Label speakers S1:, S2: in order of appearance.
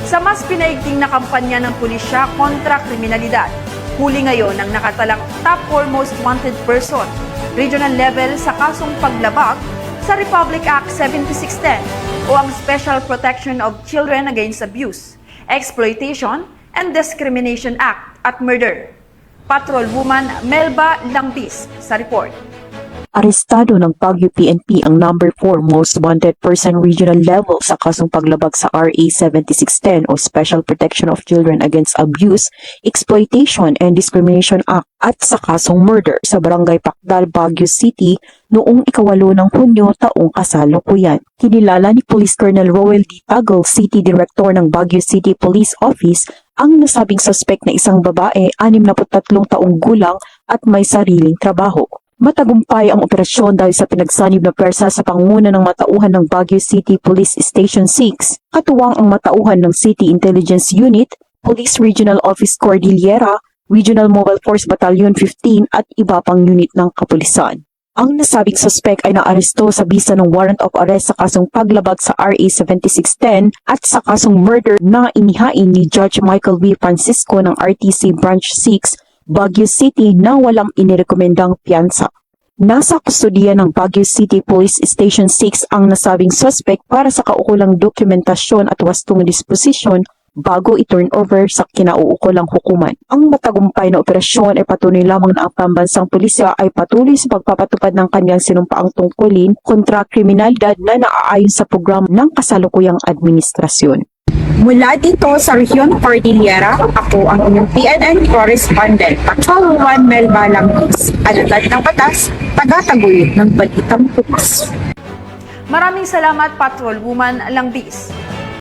S1: Sa mas pinaigting na kampanya ng pulisya kontra kriminalidad, huli ngayon ang nakatalang top 4 most wanted person, regional level sa kasong paglabag sa Republic Act 7610 o ang Special Protection of Children Against Abuse, Exploitation, and Discrimination Act at Murder. Patrolwoman Melba Langbis sa report.
S2: Arestado ng Baguio PNP ang number 4 most wanted person regional level sa kasong paglabag sa RA 7610 o Special Protection of Children Against Abuse, Exploitation, and Discrimination Act at sa kasong murder sa Barangay Pacdal, Baguio City noong 8 ng Hunyo taong kasalukuyan. Kinilala ni Police Colonel Roel D. Tagol, City Director ng Baguio City Police Office, ang nasabing suspect na isang babae, 63 taong gulang at may sariling trabaho. Matagumpay ang operasyon dahil sa pinagsanib na pwersa sa pangunguna ng matauhan ng Baguio City Police Station 6, katuwang ang matauhan ng City Intelligence Unit, Police Regional Office Cordillera, Regional Mobile Force Battalion 15 at iba pang unit ng kapulisan. Ang nasabing suspect ay naaresto sa bisa ng warrant of arrest sa kasong paglabag sa RA 7610 at sa kasong murder na inihain ni Judge Michael V. Francisco ng RTC Branch 6, Baguio City na walang inirekomendang piyansa. Nasa kustudiya ng Baguio City Police Station 6 ang nasabing suspect para sa kaukulang dokumentasyon at wastong disposisyon bago i-turn over sa kinauukulang hukuman. Ang matagumpay na operasyon ay patuloy lamang na ang pambansang pulisya ay patuloy sa pagpapatupad ng kanyang sinumpaang tungkulin kontra kriminalidad na naaayon sa programa ng kasalukuyang administrasyon.
S3: Mula dito sa Region Cordillera, ako ang inyong PNN correspondent, Patrolwoman Melba Langbis, alagad ng batas, taga-taguyod ng balitang pukas.
S1: Maraming salamat, Patrolwoman Langbis.